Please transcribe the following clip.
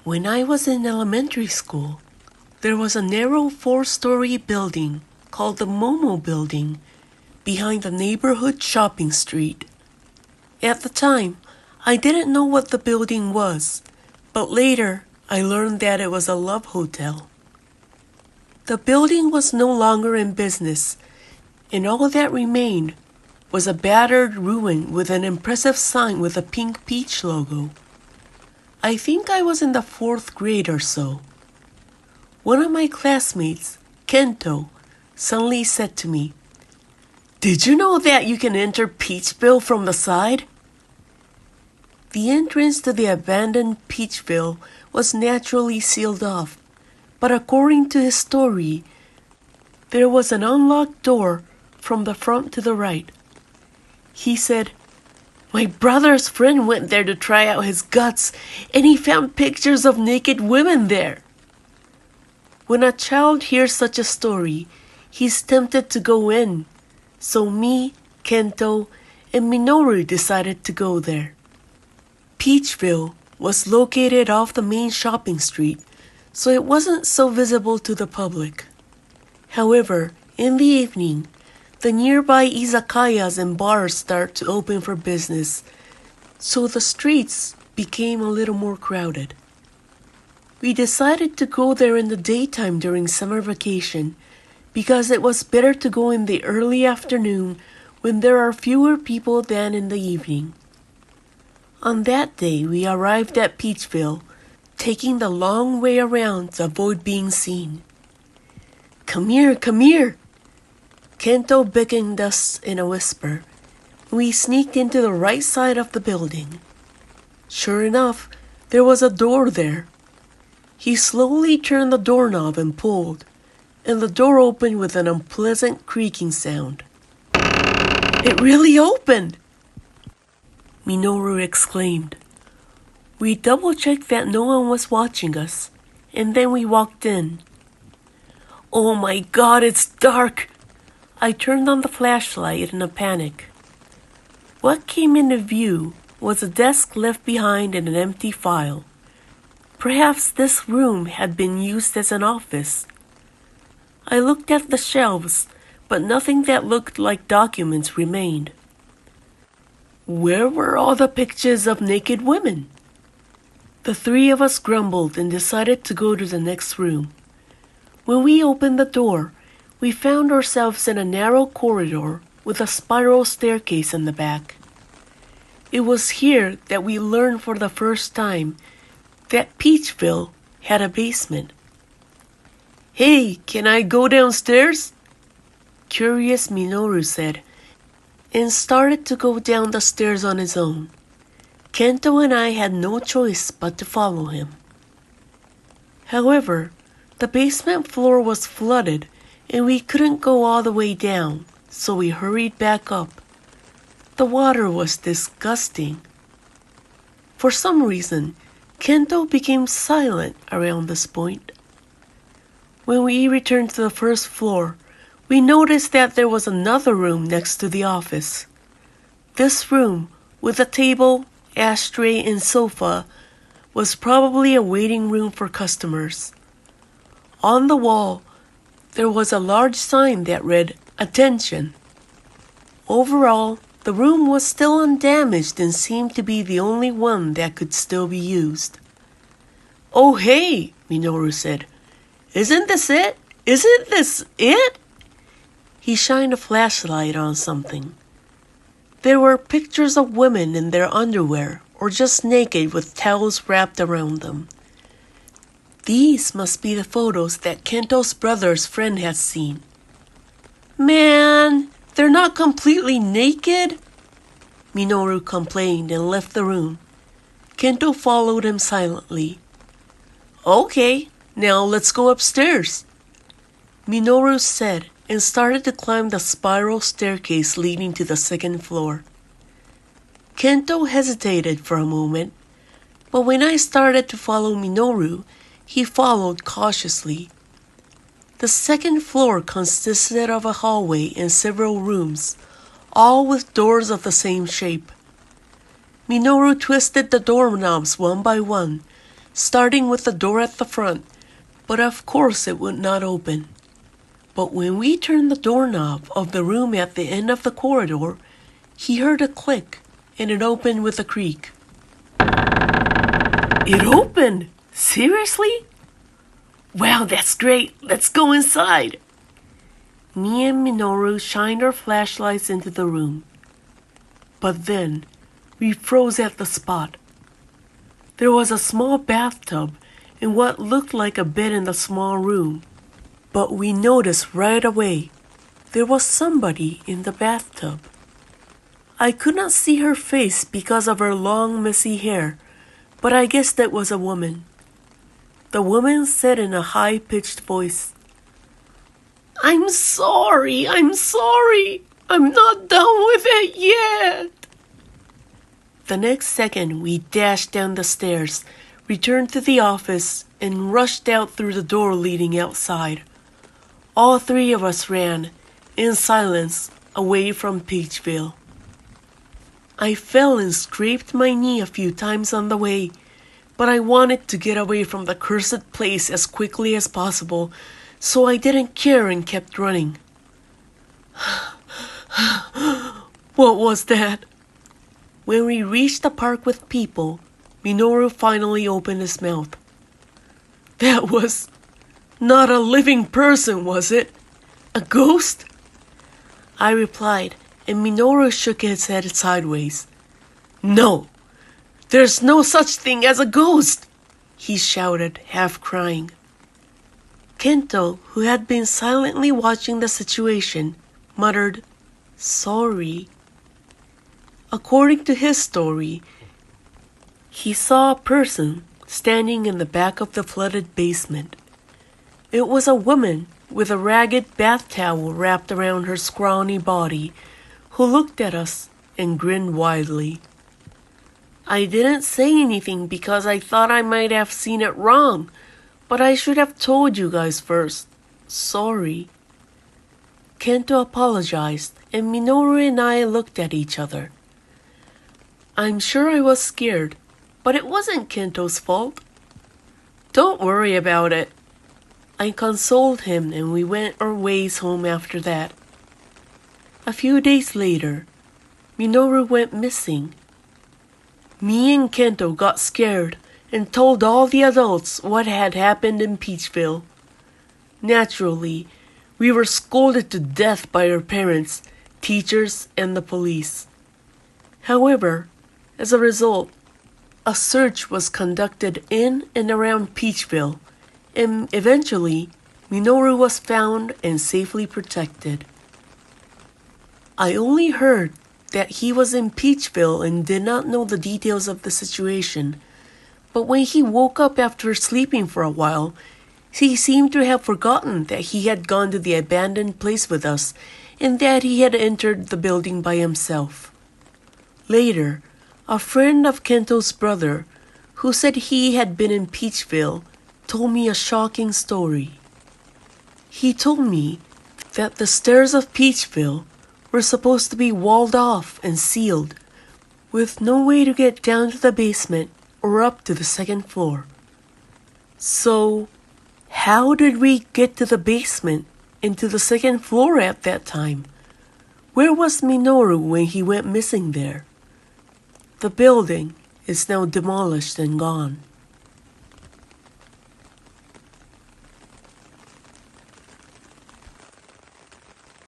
When I was in elementary school, there was a narrow 4-story building called the Momo Building behind the neighborhood shopping street. At the time, I didn't know what the building was, but later I learned that it was a love hotel. The building was no longer in business, and all that remained was a battered ruin with an impressive sign with a pink peach logo. I think I was in the 4th grade or so. One of my classmates, Kento, suddenly said to me, "Did you know that you can enter Peachville from the side?" The entrance to the abandoned Peachville was naturally sealed off, but according to his story, there was an unlocked door from the front to the right. He said, "My brother's friend went there to try out his guts, and he found pictures of naked women there." When a child hears such a story, he's tempted to go in. So me, Kento, and Minoru decided to go there. Peachville was located off the main shopping street, so it wasn't so visible to the public. However, in the evening, the nearby izakayas and bars start to open for business, so the streets became a little more crowded. We decided to go there in the daytime during summer vacation because it was better to go in the early afternoon when there are fewer people than in the evening. On that day, we arrived at Peachville, taking the long way around to avoid being seen. "Come here, come here!" Kento beckoned us in a whisper. We sneaked into the right side of the building. Sure enough, there was a door there. He slowly turned the doorknob and pulled, and the door opened with an unpleasant creaking sound. "It really opened!" Minoru exclaimed. We double-checked that no one was watching us, and then we walked in. "Oh my God, it's dark!" I turned on the flashlight in a panic. What came into view was a desk left behind and an empty file. Perhaps this room had been used as an office. I looked at the shelves, but nothing that looked like documents remained. Where were all the pictures of naked women? The 3 of us grumbled and decided to go to the next room. When we opened the door, we found ourselves in a narrow corridor with a spiral staircase in the back. It was here that we learned for the first time that Peachville had a basement. "Hey, can I go downstairs?" Curious Minoru said, and started to go down the stairs on his own. Kento and I had no choice but to follow him. However, the basement floor was flooded and we couldn't go all the way down, so we hurried back up. The water was disgusting. For some reason, Kento became silent around this point. When we returned to the first floor, we noticed that there was another room next to the office. This room, with a table, ashtray, and sofa, was probably a waiting room for customers. On the wall, there was a large sign that read, "Attention." Overall, the room was still undamaged and seemed to be the only one that could still be used. "Oh hey," Minoru said. "Isn't this it? Isn't this it?" He shined a flashlight on something. There were pictures of women in their underwear or just naked with towels wrapped around them. These must be the photos that Kento's brother's friend had seen. "Man, they're not completely naked," Minoru complained and left the room. Kento followed him silently. "Okay, now let's go upstairs," Minoru said and started to climb the spiral staircase leading to the 2nd floor. Kento hesitated for a moment, but when I started to follow Minoru, he followed cautiously. The 2nd floor consisted of a hallway and several rooms, all with doors of the same shape. Minoru twisted the doorknobs one by one, starting with the door at the front, but of course it would not open. But when we turned the doorknob of the room at the end of the corridor, he heard a click, and it opened with a creak. It opened! Seriously? Wow, that's great! Let's go inside! Me and Minoru shined our flashlights into the room. But then, we froze at the spot. There was a small bathtub and what looked like a bed in the small room. But we noticed right away there was somebody in the bathtub. I could not see her face because of her long, messy hair, but I guess that was a woman. The woman said in a high-pitched voice, I'm sorry. I'm not done with it yet. The next second, we dashed down the stairs, returned to the office, and rushed out through the door leading outside. All three of us ran, in silence, away from Peachville. I fell and scraped my knee a few times on the way, but I wanted to get away from the cursed place as quickly as possible, so I didn't care and kept running. What was that? When we reached the park with people, Minoru finally opened his mouth. That was not a living person, was it? A ghost? I replied, and Minoru shook his head sideways. No, there's no such thing as a ghost, he shouted, half crying. Kento, who had been silently watching the situation, muttered, sorry. According to his story, he saw a person standing in the back of the flooded basement. It was a woman with a ragged bath towel wrapped around her scrawny body, who looked at us and grinned widely. I didn't say anything because I thought I might have seen it wrong, but I should have told you guys first. Sorry. Kento apologized, and Minoru and I looked at each other. I'm sure I was scared, but it wasn't Kento's fault. Don't worry about it. I consoled him and we went our ways home after that. A few days later, Minoru went missing. Me and Kento got scared and told all the adults what had happened in Peachville. Naturally, we were scolded to death by our parents, teachers, and the police. However, as a result, a search was conducted in and around Peachville, and eventually, Minoru was found and safely protected. I only heard that he was in Peachville and did not know the details of the situation, but when he woke up after sleeping for a while, he seemed to have forgotten that he had gone to the abandoned place with us and that he had entered the building by himself. Later, a friend of Kento's brother, who said he had been in Peachville, told me a shocking story. He told me that the stairs of Peachville were supposed to be walled off and sealed, with no way to get down to the basement or up to the second floor. So, how did we get to the basement and to the second floor at that time? Where was Minoru when he went missing there? The building is now demolished and gone.